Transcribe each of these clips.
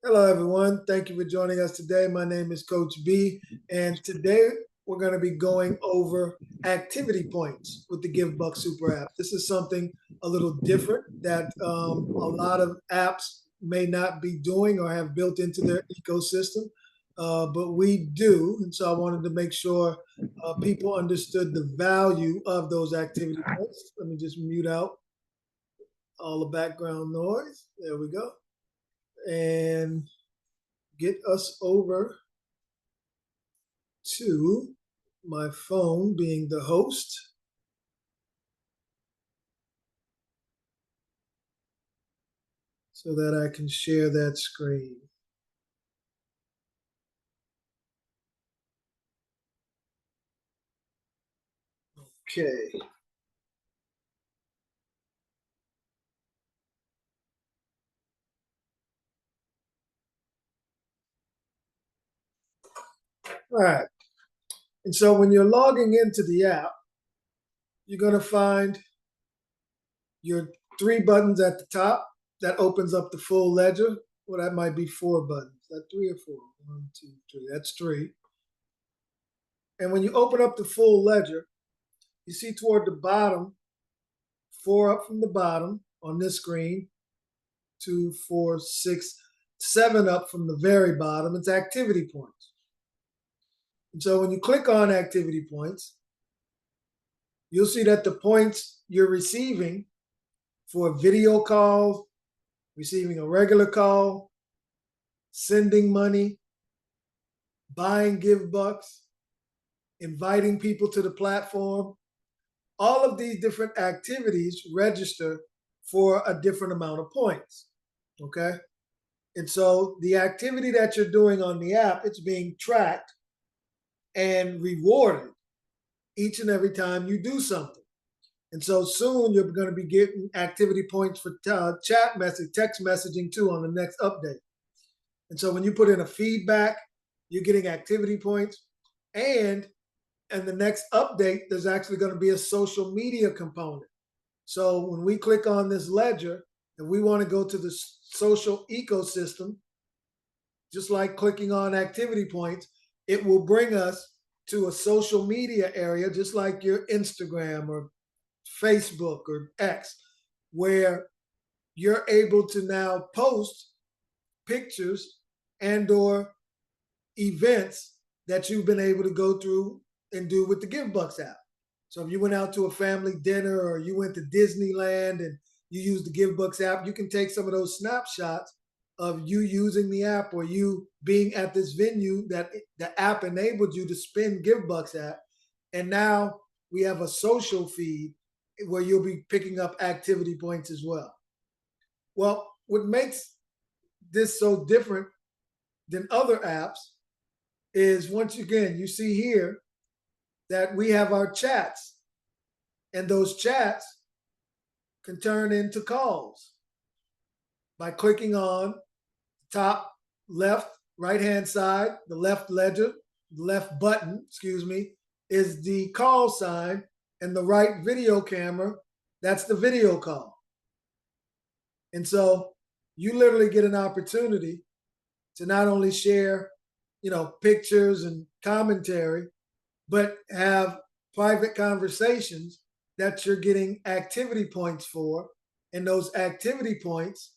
Hello, everyone. Thank you for joining us today. My name is Coach B, and today we're going to be going over activity points with the Givbux Super app. This is something a little different that a lot of apps may not be doing or have built into their ecosystem, but we do. And so I wanted to make sure people understood the value of those activity points. Let me just mute out all the background noise. There we go. And get us over to my phone being the host. So that I can share that screen. Okay. All right. And so when you're logging into the app, you're going to find your three buttons at the top. That opens up the full ledger. Well, that might be four buttons. Is that three or four? One, two, three. That's three. And when you open up the full ledger, you see toward the bottom, four up from the bottom on this screen, 2, 4, 6, 7 up from the very bottom. It's activity points. And so when you click on activity points, you'll see that the points you're receiving for video calls, receiving a regular call, sending money, buying Givbux, inviting people to the platform, all of these different activities register for a different amount of points, okay? And so the activity that you're doing on the app, it's being tracked and rewarded each and every time you do something. And so soon you're going to be getting activity points for chat message, text messaging too on the next update. And so when you put in a feedback, you're getting activity points. And the next update, there's actually going to be a social media component. So when we click on this ledger and we want to go to the social ecosystem, just like clicking on activity points, it will bring us to a social media area, just like your Instagram or Facebook or X, where you're able to now post pictures and or events that you've been able to go through and do with the Givbux app. So if you went out to a family dinner or you went to Disneyland and you used the Givbux app, you can take some of those snapshots of you using the app or you being at this venue that the app enabled you to spend Givbux at. And now we have a social feed where you'll be picking up activity points as well. Well, what makes this so different than other apps is, once again, you see here that we have our chats, and those chats can turn into calls by clicking on the top left right-hand side, the left ledger, left button, excuse me, is the call sign, and the right video camera, that's the video call. And so you literally get an opportunity to not only share, pictures and commentary, but have private conversations that you're getting activity points for. And those activity points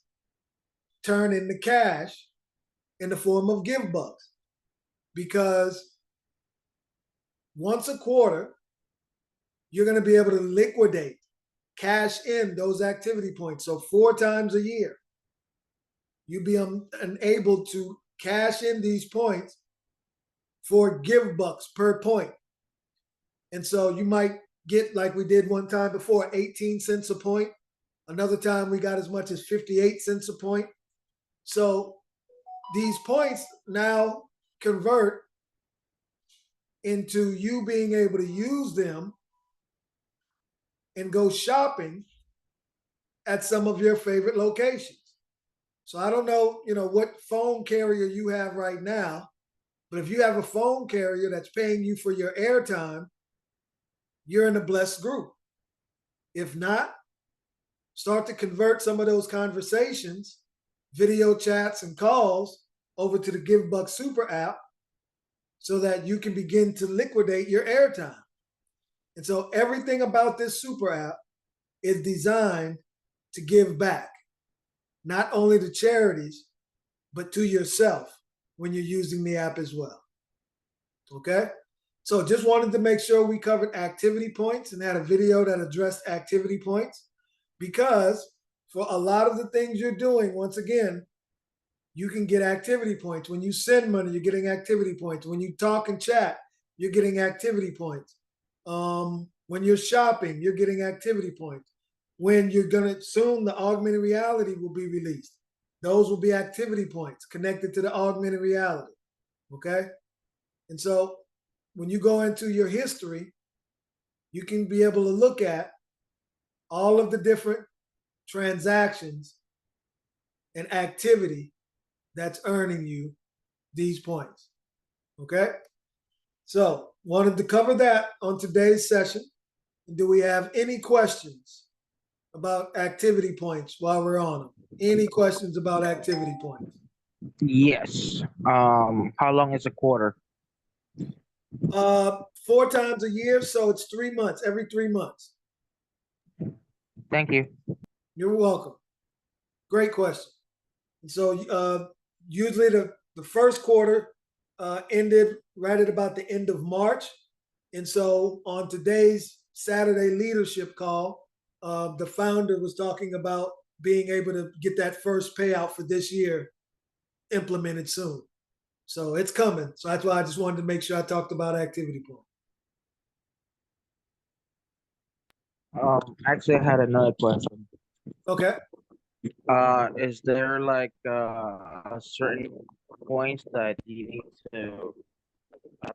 turn into cash in the form of Givbux. Because once a quarter, you're going to be able to liquidate, cash in those activity points. So 4 times a year, you'll be able to cash in these points for Givbux per point. And so you might get, like we did one time before, 18 cents a point. Another time we got as much as 58 cents a point. So these points now convert into you being able to use them and go shopping at some of your favorite locations. So I don't know, what phone carrier you have right now, but if you have a phone carrier that's paying you for your airtime, you're in a blessed group. If not, start to convert some of those conversations video chats and calls over to the Givbux Super app so that you can begin to liquidate your airtime. And so everything about this super app is designed to give back, not only to charities, but to yourself when you're using the app as well. Okay? So just wanted to make sure we covered activity points and had a video that addressed activity points, because for a lot of the things you're doing, once again, you can get activity points. When you send money, you're getting activity points. When you talk and chat, you're getting activity points. When you're shopping, you're getting activity points. When you're gonna soon, the augmented reality will be released. Those will be activity points connected to the augmented reality. Okay, and so when you go into your history, you can be able to look at all of the different transactions and activity that's earning you these points. Okay, so wanted to cover that on today's session. Do we have any questions about activity points while we're on them? Any questions about activity points? Yes. How long is a quarter? 4 times a year, so it's 3 months, every 3 months. Thank you. You're welcome. Great question. And so usually the first quarter ended right at about the end of March. And so on today's Saturday leadership call, the founder was talking about being able to get that first payout for this year implemented soon. So it's coming. So that's why I just wanted to make sure I talked about activity point. Actually, I had another question. Okay. Is there like a certain points that you need to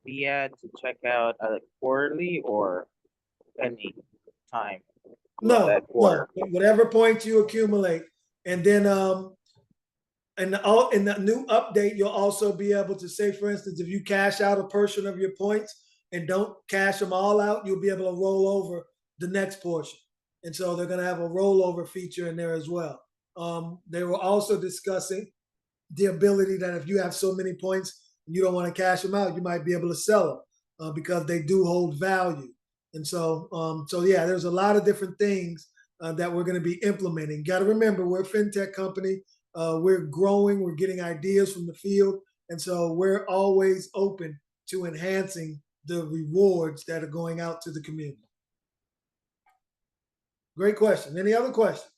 be at to check out quarterly or any time throughout No, that no. quarter? Whatever points you accumulate. And then in the new update, you'll also be able to say, for instance, if you cash out a portion of your points and don't cash them all out, you'll be able to roll over the next portion. And so they're going to have a rollover feature in there as well. They were also discussing the ability that if you have so many points and you don't want to cash them out, you might be able to sell them because they do hold value. And so yeah, there's a lot of different things that we're going to be implementing. Got to remember, we're a fintech company. We're growing. We're getting ideas from the field, and so we're always open to enhancing the rewards that are going out to the community. Great question. Any other questions?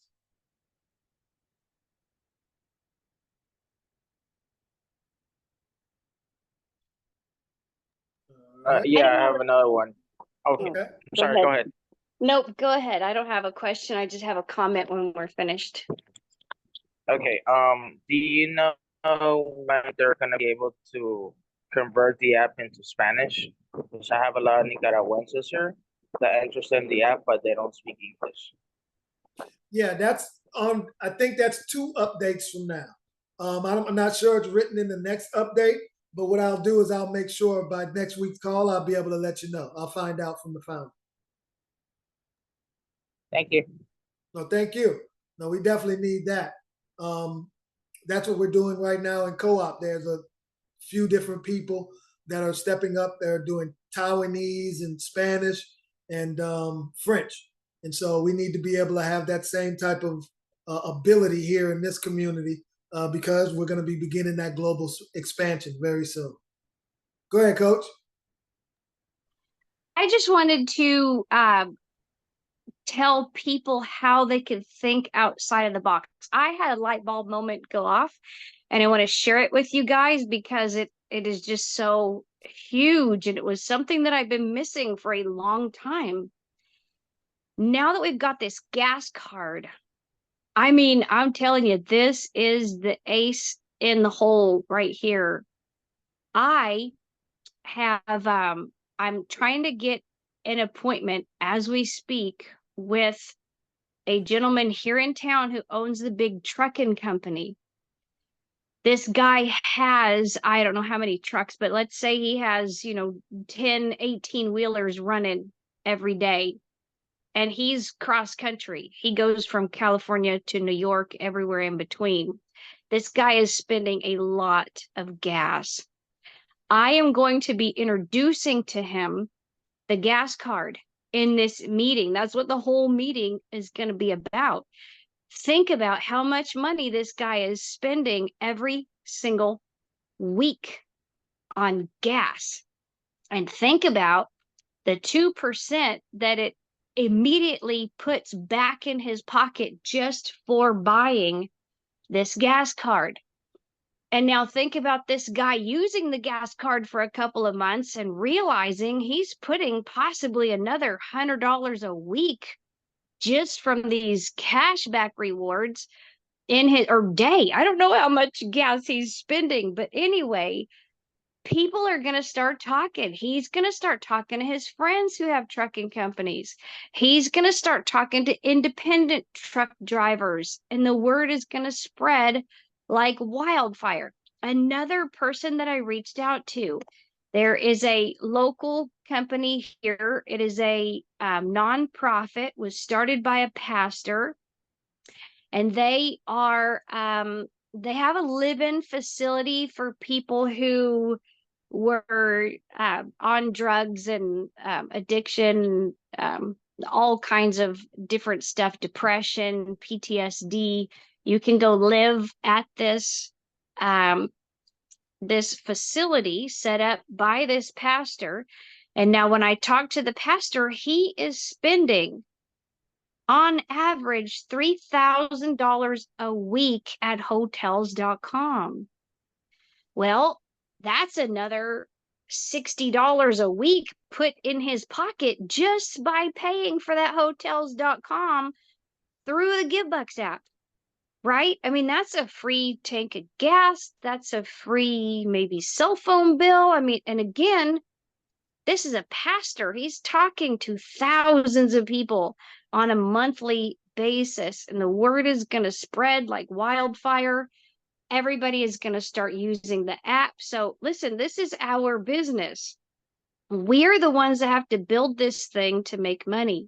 Right. Yeah, I have another one. Okay. Okay. Sorry, go ahead. Nope, go ahead. I don't have a question. I just have a comment when we're finished. Okay. Do you know when they're gonna be able to convert the app into Spanish? Because I have a lot of Nicaraguenses here that are interested in the app, but they don't speak English. Yeah, that's on. I think that's 2 updates from now. I'm not sure it's written in the next update, but what I'll do is I'll make sure by next week's call I'll be able to let you know. I'll find out from the founder. Thank you. No, thank you. No, we definitely need that. That's what we're doing right now in co-op. There's a few different people that are stepping up. They're doing Taiwanese and Spanish and French. And so we need to be able to have that same type of ability here in this community because we're going to be beginning that global expansion very soon. Go ahead, Coach. I just wanted to tell people how they could think outside of the box. I had a light bulb moment go off, and I want to share it with you guys because it is just so huge, and it was something that I've been missing for a long time. Now that we've got this gas card, I mean, I'm telling you, this is the ace in the hole right here. I have I'm trying to get an appointment as we speak with a gentleman here in town who owns the big trucking company. This guy has, I don't know how many trucks, but let's say he has, 10, 18 wheelers running every day. And he's cross country. He goes from California to New York, everywhere in between. This guy is spending a lot of gas. I am going to be introducing to him the gas card in this meeting. That's what the whole meeting is going to be about. Think about how much money this guy is spending every single week on gas. And think about the 2% that it immediately puts back in his pocket just for buying this gas card. And now think about this guy using the gas card for a couple of months and realizing he's putting possibly another $100 a week just from these cashback rewards in his or day. I don't know how much gas he's spending, but anyway, people are going to start talking. He's going to start talking to his friends who have trucking companies. He's going to start talking to independent truck drivers, and the word is going to spread like wildfire. Another person that I reached out to, there is a local company here. It is a nonprofit, was started by a pastor, and they are they have a live-in facility for people who were on drugs and addiction, all kinds of different stuff, depression, PTSD. You can go live at this this facility set up by this pastor. And now when I talk to the pastor, he is spending on average $3,000 a week at hotels.com. Well, that's another $60 a week put in his pocket just by paying for that hotels.com through the Givbux app, right? I mean, that's a free tank of gas. That's a free maybe cell phone bill. I mean, and again, this is a pastor. He's talking to thousands of people on a monthly basis, and the word is going to spread like wildfire. Everybody is going to start using the app. So listen, this is our business. We're the ones that have to build this thing to make money.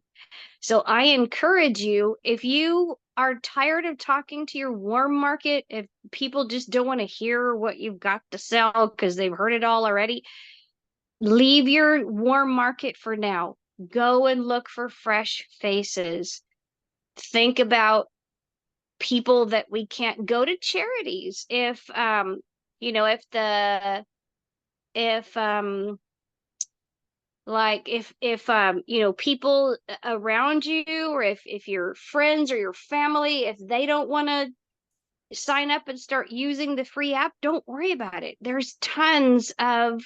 So I encourage you, if you are tired of talking to your warm market, if people just don't want to hear what you've got to sell because they've heard it all already, leave your warm market for now. Go and look for fresh faces. Think about people that we can't go to charities. If you know, if you know, people around you, or if your friends or your family, if they don't want to sign up and start using the free app, don't worry about it. There's tons of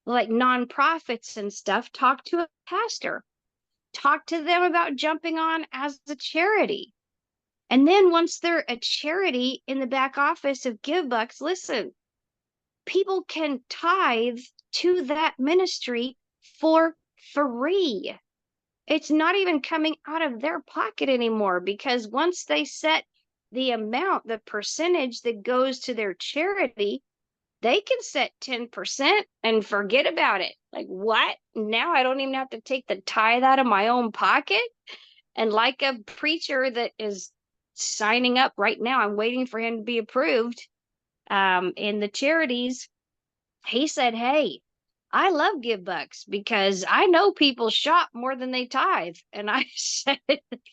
like nonprofits and stuff. Talk to a pastor. Talk to them about jumping on as a charity. And then once they're a charity in the back office of Givbux, listen, people can tithe to that ministry for free. It's not even coming out of their pocket anymore, because once they set the amount, the percentage that goes to their charity, they can set 10% and forget about it. Like, what? Now I don't even have to take the tithe out of my own pocket? And like a preacher that is signing up right now, I'm waiting for him to be approved in the charities. He said, hey, I love Givbux because I know people shop more than they tithe. And I said,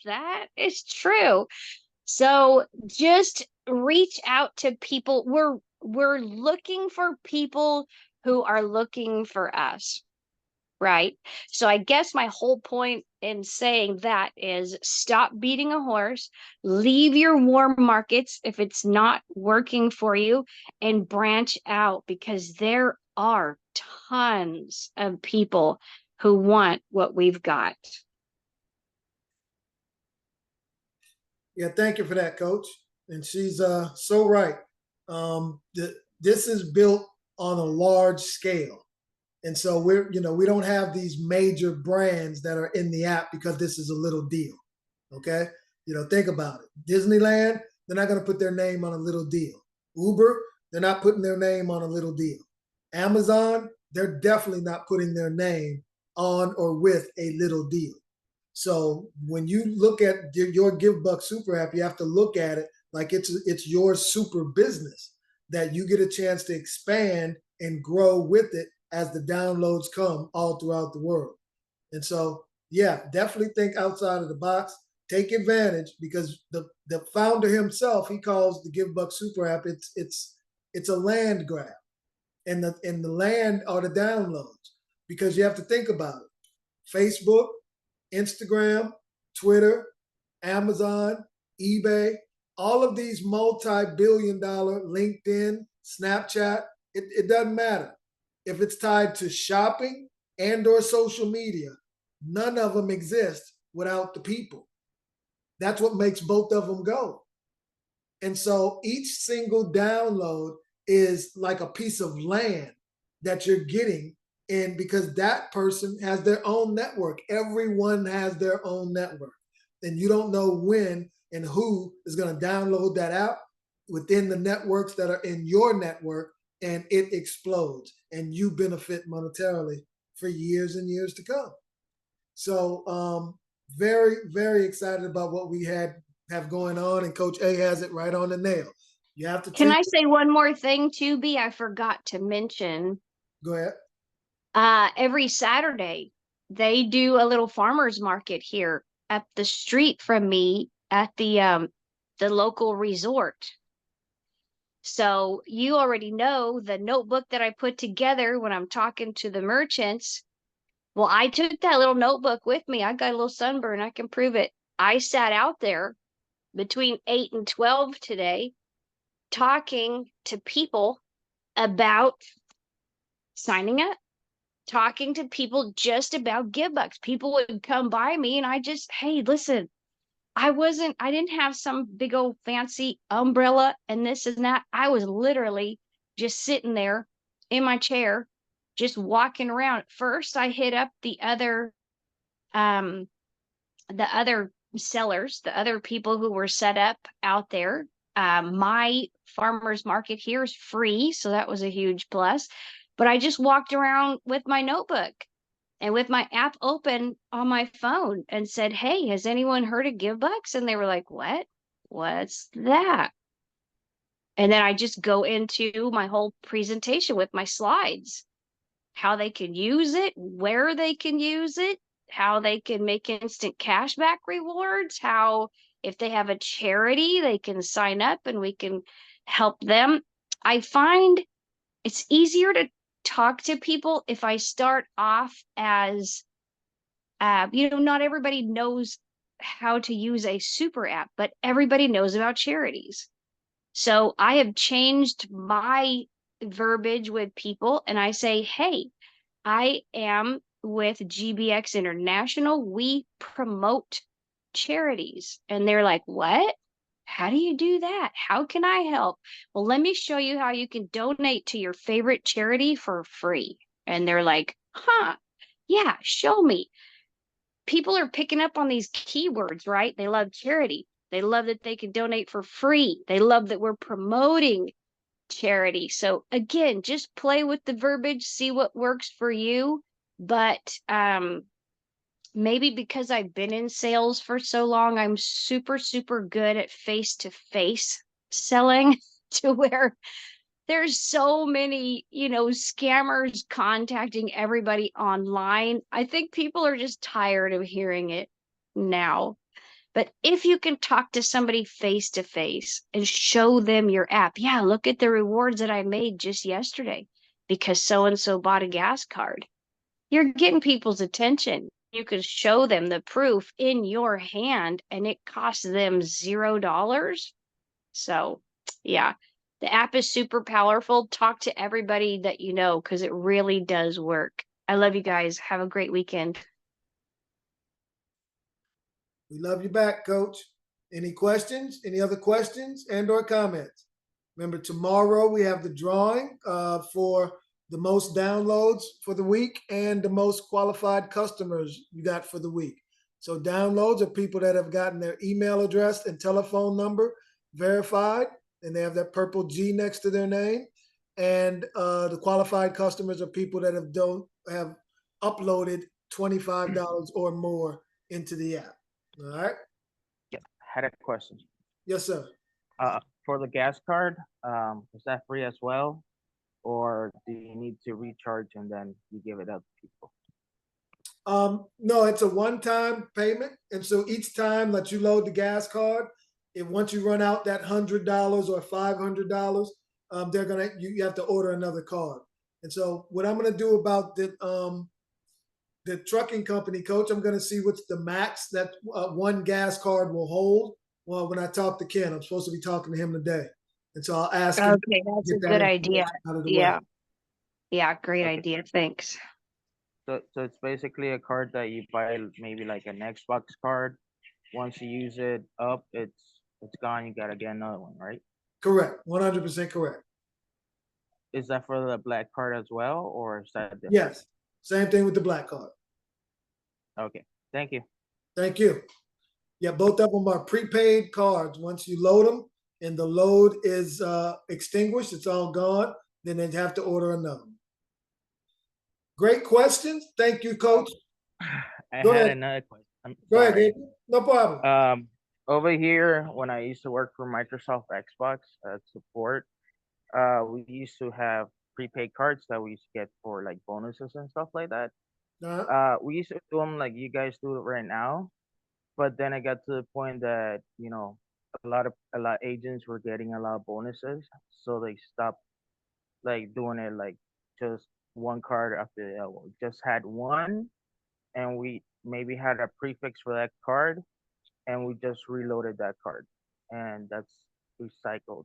that is true. So just reach out to people. We're looking for people who are looking for us, right? So I guess my whole point in saying that is stop beating a horse, leave your warm markets if it's not working for you, and branch out, because there are tons of people who want what we've got. Yeah, thank you for that, Coach. And she's so right. This is built on a large scale. And so we don't have these major brands that are in the app because this is a little deal. Okay. Think about it. Disneyland, they're not going to put their name on a little deal. Uber, they're not putting their name on a little deal. Amazon, they're definitely not putting their name on or with a little deal. So when you look at your Givbux super app, you have to look at it Like it's your super business that you get a chance to expand and grow with it as the downloads come all throughout the world. And so, yeah, definitely think outside of the box. Take advantage, because the founder himself, he calls the Givbux super app, it's a land grab. And the land are the downloads, because you have to think about it. Facebook, Instagram, Twitter, Amazon, eBay, all of these multi-billion-dollar, LinkedIn, Snapchat, it doesn't matter. If it's tied to shopping and or social media, none of them exist without the people. That's what makes both of them go. And so each single download is like a piece of land that you're getting in, because that person has their own network. Everyone has their own network. And you don't know when and who is going to download that app within the networks that are in your network, and it explodes and you benefit monetarily for years and years to come. So very, very excited about what we have going on, and Coach A has it right on the nail. You have to Can I say one more thing too, B? I forgot to mention. Go ahead. Every Saturday, they do a little farmers market here up the street from me at the local resort. So you already know the notebook that I put together when I'm talking to the merchants. Well, I took that little notebook with me. I got a little sunburn. I can prove it. I sat out there between 8 and 12 today talking to people about signing up, talking to people just about Givbux. People would come by me and I just, hey, listen, I didn't have some big old fancy umbrella and this and that. I was literally just sitting there in my chair, just walking around. First, I hit up the other sellers, the other people who were set up out there. My farmers market here is free, so that was a huge plus. But I just walked around with my notebook and with my app open on my phone and said, hey, has anyone heard of Givbux? And they were like, what? What's that? And then I just go into my whole presentation with my slides, how they can use it, where they can use it, how they can make instant cashback rewards, how if they have a charity, they can sign up and we can help them. I find it's easier to talk to people if I start off as, not everybody knows how to use a super app, but everybody knows about charities. So I have changed my verbiage with people and I say, hey, I am with GBUX International. We promote charities. And they're like, what? How do you do that? How can I help? Well, let me show you how you can donate to your favorite charity for free. And they're like, huh, yeah, show me. People are picking up on these keywords, right? They love charity. They love that they can donate for free. They love that we're promoting charity. So again, just play with the verbiage, see what works for you. But maybe because I've been in sales for so long, I'm super, super good at face-to-face selling to where there's so many, scammers contacting everybody online. I think people are just tired of hearing it now. But if you can talk to somebody face to face and show them your app, yeah, look at the rewards that I made just yesterday because so and so bought a gas card. You're getting people's attention. You can show them the proof in your hand and it costs them $0. So, yeah, the app is super powerful. Talk to everybody that you know because it really does work. I love you guys. Have a great weekend. We love you back, Coach. Any questions? Any other questions and or comments? Remember, tomorrow we have the drawing for the most downloads for the week and the most qualified customers you got for the week. So downloads are people that have gotten their email address and telephone number verified, and they have that purple G next to their name. And the qualified customers are people that have uploaded $25 or more into the app. All right. Yeah, had a question. Yes, sir. For the gas card, is that free as well, or do you need to recharge and then you give it up to people? No, it's a one-time payment, and so each time that you load the gas card, if once you run out that $100 or $500, they're gonna you have to order another card. And so what I'm gonna do about the trucking company, coach, I'm gonna see what's the max that one gas card will hold. Well, when I talk to Ken, I'm supposed to be talking to him today, and so I'll ask him Okay, to that's a get that good idea. information out of the Yeah. way. Yeah, great Okay. idea. Thanks. So it's basically a card that you buy, maybe like an Xbox card. Once you use it up, it's gone. You gotta get another one, right? Correct, 100% correct. Is that for the black card as well, or is that different? Yes, same thing with the black card. Okay, thank you. Thank you. Yeah, both of them are prepaid cards. Once you load them and the load is extinguished, it's all gone, then they'd have to order another one. Great questions. Thank you, coach. I Go had ahead. another question. I'm Go ahead, sorry. Gabe. No problem. Over here, when I used to work for Microsoft Xbox support, we used to have prepaid cards that we used to get for like bonuses and stuff like that. We used to do them like you guys do it right now, but then it got to the point that a lot of agents were getting a lot of bonuses, so they stopped like doing it like just one card after the other. We just had one, and we maybe had a prefix for that card, and we just reloaded that card, and that's recycled.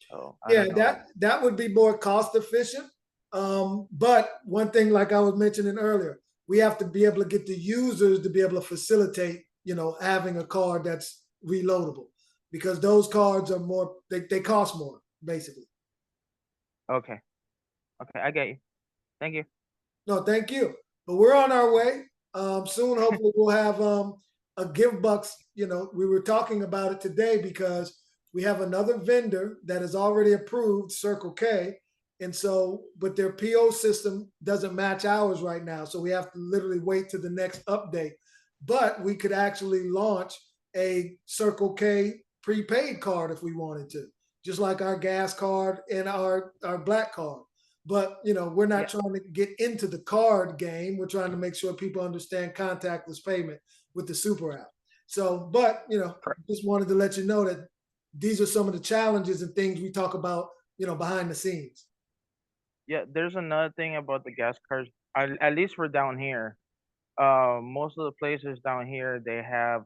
So I Yeah, don't know. that would be more cost efficient. But one thing, like I was mentioning earlier, we have to be able to get the users to be able to facilitate, having a card that's reloadable, because those cards are more, they cost more, basically. Okay, I get you. Thank you. No, thank you. But we're on our way. Soon, hopefully, we'll have a Givbux. We were talking about it today because we have another vendor that is already approved, Circle K, and so, but their PO system doesn't match ours right now, so we have to literally wait to the next update. But we could actually launch a Circle K prepaid card if we wanted to, just like our gas card and our black card. But we're not trying to get into the card game. We're trying to make sure people understand contactless payment with the super app. So, but just wanted to let you know that these are some of the challenges and things we talk about, behind the scenes. Yeah, there's another thing about the gas cards. At least for down here, most of the places down here, they have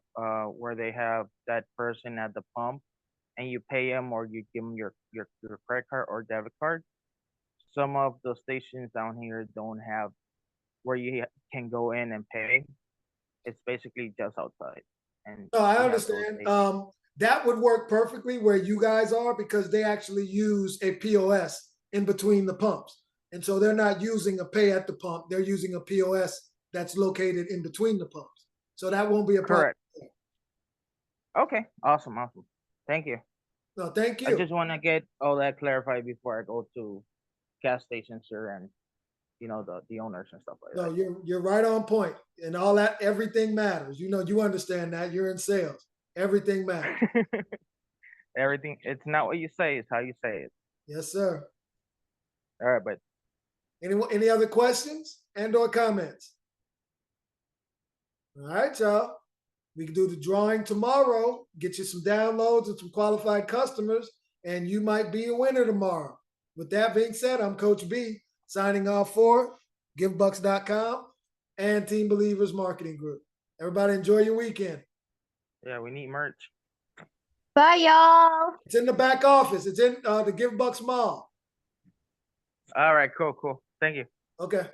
where they have that person at the pump, and you pay them or you give them your credit card or debit card. Some of the stations down here don't have where you can go in and pay. It's basically just outside. And No, I we have those understand. stations. That would work perfectly where you guys are, because they actually use a POS in between the pumps. And so they're not using a pay at the pump. They're using a POS that's located in between the pumps. So that won't be a problem. Correct. Okay, awesome. Thank you. No, thank I you. just want to get all that clarified before I go to gas stations, sir, and the owners and stuff like No, that. you're right on point. And all that, everything matters. You understand that. You're in sales. Everything matters. Everything. It's not what you say; it's how you say it. Yes, sir. All right, but Any other questions and/or comments? All right, y'all. We can do the drawing tomorrow. Get you some downloads and some qualified customers, and you might be a winner tomorrow. With that being said, I'm Coach B, signing off for Givbux.com and Team Believers Marketing Group. Everybody enjoy your weekend. yeah, we need merch. Bye, y'all. It's in the back office. It's in the Givbux Mall. All right, cool. Thank you. Okay.